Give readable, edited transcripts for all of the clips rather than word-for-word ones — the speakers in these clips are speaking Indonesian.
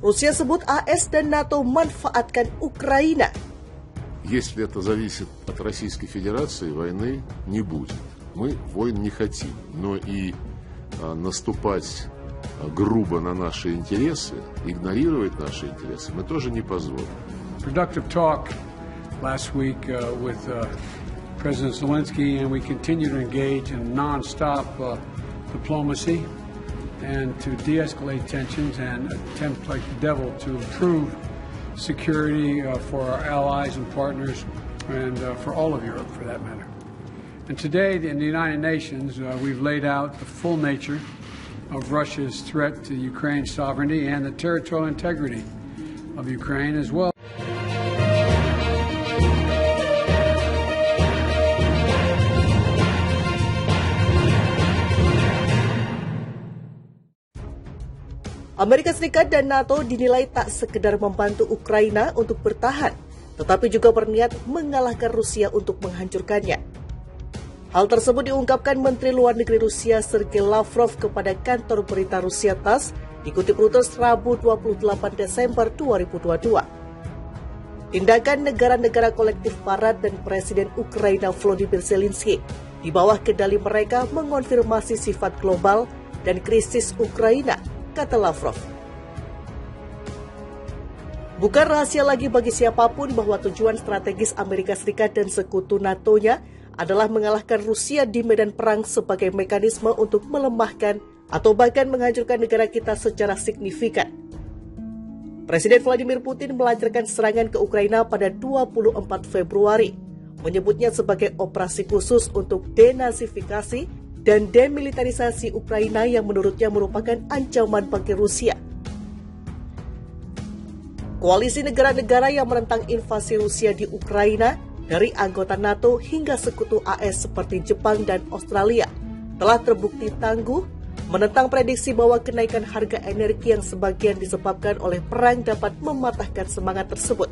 Rusia sebut AS dan NATO manfaatkan Ukraina. Если это зависит от Российской Федерации, войны не будет. Мы войн не хотим, но и наступать грубо на наши интересы, игнорировать наши интересы мы тоже не позволим. Productive talk last week with President Zelensky, and we continue to engage in non-stop diplomacy and to de-escalate tensions and attempt like the devil to improve security for our allies and partners and for all of Europe for that matter. And today in the United Nations we've laid out the full nature of Russia's threat to Ukraine's sovereignty and the territorial integrity of Ukraine as well. Amerika Serikat dan NATO dinilai tak sekedar membantu Ukraina untuk bertahan, tetapi juga berniat mengalahkan Rusia untuk menghancurkannya. Hal tersebut diungkapkan Menteri Luar Negeri Rusia Sergei Lavrov kepada kantor berita Rusia TASS, dikutip Reuters Rabu 28 Desember 2022. Tindakan negara-negara kolektif Barat dan Presiden Ukraina Volodymyr Zelensky di bawah kendali mereka mengonfirmasi sifat global dan krisis Ukraina, kata Lavrov. Bukan rahasia lagi bagi siapapun bahwa tujuan strategis Amerika Serikat dan sekutu NATO-nya adalah mengalahkan Rusia di medan perang sebagai mekanisme untuk melemahkan atau bahkan menghancurkan negara kita secara signifikan. Presiden Vladimir Putin melancarkan serangan ke Ukraina pada 24 Februari, menyebutnya sebagai operasi khusus untuk denazifikasi dan demilitarisasi Ukraina yang menurutnya merupakan ancaman bagi Rusia. Koalisi negara-negara yang menentang invasi Rusia di Ukraina, dari anggota NATO hingga sekutu AS seperti Jepang dan Australia, telah terbukti tangguh menentang prediksi bahwa kenaikan harga energi yang sebagian disebabkan oleh perang dapat mematahkan semangat tersebut.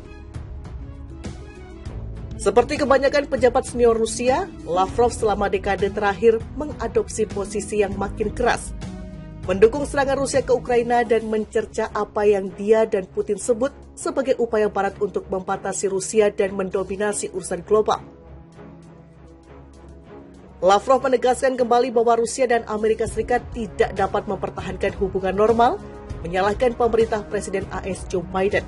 Seperti kebanyakan pejabat senior Rusia, Lavrov selama dekade terakhir mengadopsi posisi yang makin keras, mendukung serangan Rusia ke Ukraina dan mencerca apa yang dia dan Putin sebut sebagai upaya Barat untuk membatasi Rusia dan mendominasi urusan global. Lavrov menegaskan kembali bahwa Rusia dan Amerika Serikat tidak dapat mempertahankan hubungan normal, menyalahkan pemerintah Presiden AS Joe Biden.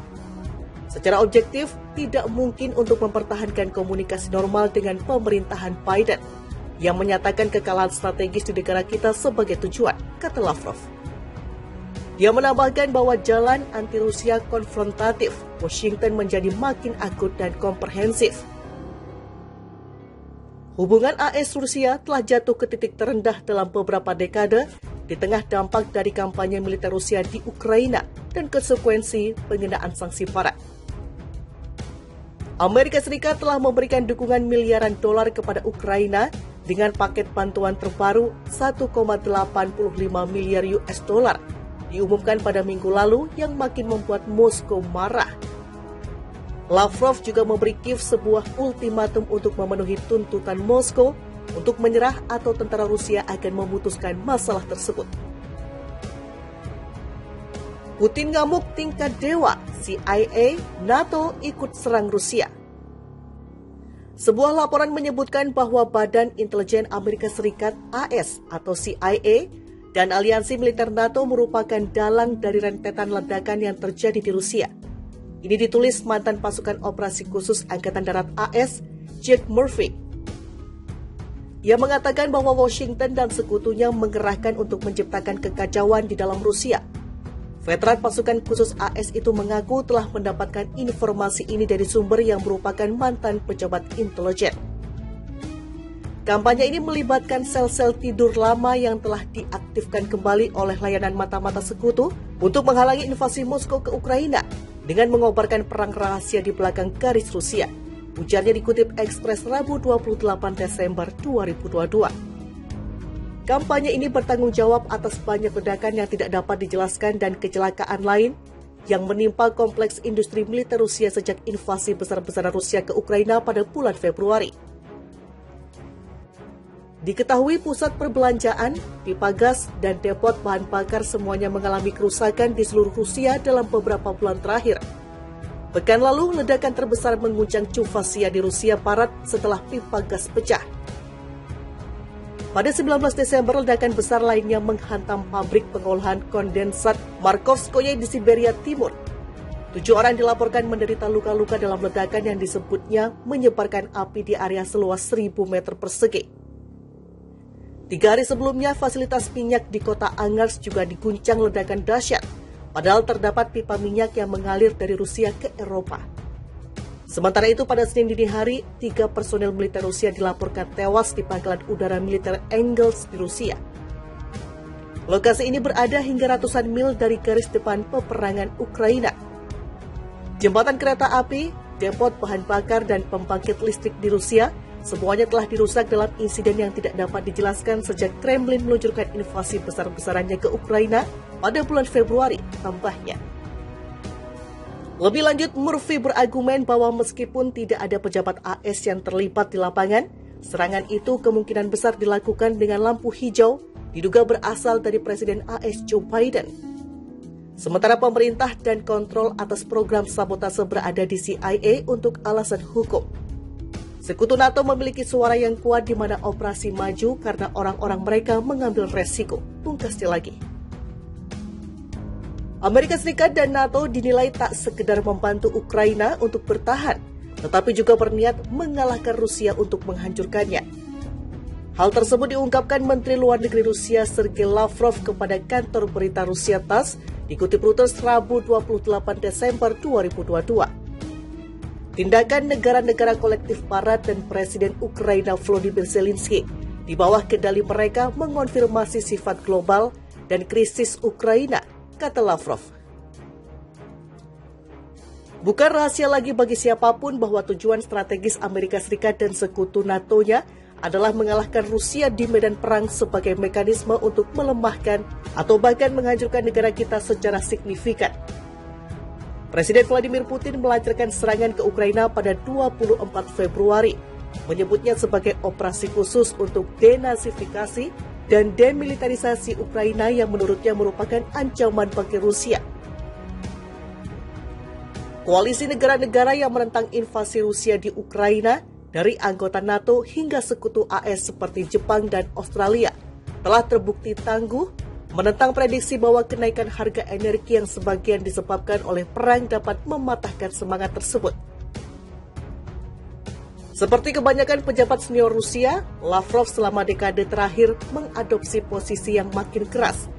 Secara objektif, tidak mungkin untuk mempertahankan komunikasi normal dengan pemerintahan Biden yang menyatakan kekalahan strategis di negara kita sebagai tujuan, kata Lavrov. Dia menambahkan bahwa jalan anti-Rusia konfrontatif Washington menjadi makin akut dan komprehensif. Hubungan AS-Rusia telah jatuh ke titik terendah dalam beberapa dekade di tengah dampak dari kampanye militer Rusia di Ukraina dan konsekuensi penghinaan sanksi Barat. Amerika Serikat telah memberikan dukungan miliaran dolar kepada Ukraina dengan paket bantuan terbaru 1,85 miliar US dollar diumumkan pada minggu lalu yang makin membuat Moskow marah. Lavrov juga memberi Kiev sebuah ultimatum untuk memenuhi tuntutan Moskow untuk menyerah atau tentara Rusia akan memutuskan masalah tersebut. Putin ngamuk tingkat dewa, CIA, NATO ikut serang Rusia. Sebuah laporan menyebutkan bahwa Badan Intelijen Amerika Serikat AS atau CIA dan aliansi militer NATO merupakan dalang dari rentetan ledakan yang terjadi di Rusia. Ini ditulis mantan pasukan operasi khusus Angkatan Darat AS, Jack Murphy. Ia mengatakan bahwa Washington dan sekutunya mengerahkan untuk menciptakan kekacauan di dalam Rusia. Veteran pasukan khusus AS itu mengaku telah mendapatkan informasi ini dari sumber yang merupakan mantan pejabat intelijen. Kampanye ini melibatkan sel-sel tidur lama yang telah diaktifkan kembali oleh layanan mata-mata sekutu untuk menghalangi invasi Moskow ke Ukraina dengan mengobarkan perang rahasia di belakang garis Rusia. Ujarnya dikutip Express Rabu 28 Desember 2022. Kampanye ini bertanggung jawab atas banyak ledakan yang tidak dapat dijelaskan dan kecelakaan lain yang menimpa kompleks industri militer Rusia sejak invasi besar-besaran Rusia ke Ukraina pada bulan Februari. Diketahui pusat perbelanjaan, pipa gas, dan depot bahan bakar semuanya mengalami kerusakan di seluruh Rusia dalam beberapa bulan terakhir. Pekan lalu, ledakan terbesar mengguncang Chuvasia di Rusia Barat setelah pipa gas pecah. Pada 19 Desember, ledakan besar lainnya menghantam pabrik pengolahan kondensat Markovskoye di Siberia Timur. 7 orang dilaporkan menderita luka-luka dalam ledakan yang disebutnya menyebarkan api di area seluas 1.000 meter persegi. 3 hari sebelumnya, fasilitas minyak di kota Angers juga diguncang ledakan dahsyat, padahal terdapat pipa minyak yang mengalir dari Rusia ke Eropa. Sementara itu, pada Senin dini hari, 3 personel militer Rusia dilaporkan tewas di pangkalan udara militer Engels di Rusia. Lokasi ini berada hingga ratusan mil dari garis depan peperangan Ukraina. Jembatan kereta api, depot bahan bakar, dan pembangkit listrik di Rusia semuanya telah dirusak dalam insiden yang tidak dapat dijelaskan sejak Kremlin meluncurkan invasi besar-besarannya ke Ukraina pada bulan Februari, tambahnya. Lebih lanjut, Murphy berargumen bahwa meskipun tidak ada pejabat AS yang terlibat di lapangan, serangan itu kemungkinan besar dilakukan dengan lampu hijau, diduga berasal dari Presiden AS Joe Biden. Sementara pemerintah dan kontrol atas program sabotase berada di CIA untuk alasan hukum. Sekutu NATO memiliki suara yang kuat di mana operasi maju karena orang-orang mereka mengambil resiko, pungkasnya lagi. Amerika Serikat dan NATO dinilai tak sekedar membantu Ukraina untuk bertahan, tetapi juga berniat mengalahkan Rusia untuk menghancurkannya. Hal tersebut diungkapkan Menteri Luar Negeri Rusia Sergei Lavrov kepada kantor berita Rusia TASS, dikutip Reuters Rabu 28 Desember 2022. Tindakan negara-negara kolektif Barat dan Presiden Ukraina Volodymyr Zelensky di bawah kendali mereka mengonfirmasi sifat global dan krisis Ukraina, kata Lavrov. Bukan rahasia lagi bagi siapapun bahwa tujuan strategis Amerika Serikat dan sekutu NATO-nya adalah mengalahkan Rusia di medan perang sebagai mekanisme untuk melemahkan atau bahkan menghancurkan negara kita secara signifikan. Presiden Vladimir Putin melancarkan serangan ke Ukraina pada 24 Februari, menyebutnya sebagai operasi khusus untuk denazifikasi dan demilitarisasi Ukraina yang menurutnya merupakan ancaman bagi Rusia. Koalisi negara-negara yang menentang invasi Rusia di Ukraina, dari anggota NATO hingga sekutu AS seperti Jepang dan Australia, telah terbukti tangguh menentang prediksi bahwa kenaikan harga energi yang sebagian disebabkan oleh perang dapat mematahkan semangat tersebut. Seperti kebanyakan pejabat senior Rusia, Lavrov selama dekade terakhir mengadopsi posisi yang makin keras,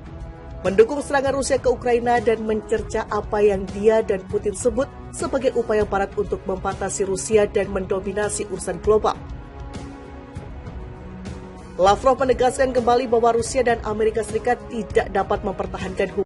mendukung serangan Rusia ke Ukraina dan mencerca apa yang dia dan Putin sebut sebagai upaya Barat untuk membatasi Rusia dan mendominasi urusan global. Lavrov menegaskan kembali bahwa Rusia dan Amerika Serikat tidak dapat mempertahankan hubungan